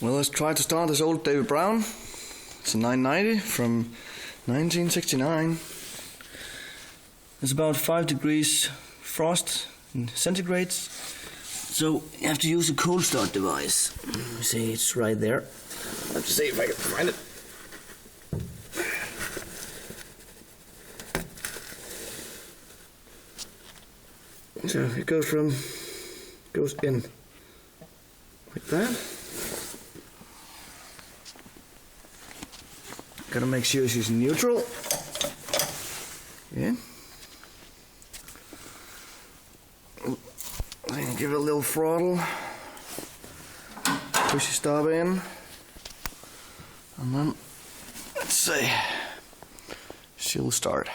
Well, let's try to start this old David Brown. It's a 990 from 1969. It's about 5 degrees frost in centigrades. So you have to use a Coldstart device. You see, it's right there. I have to see if I can find it. So it goes in like that. Gotta make sure she's neutral. Yeah. Then give it a little throttle. Push the stop in. And then, let's see, she'll start.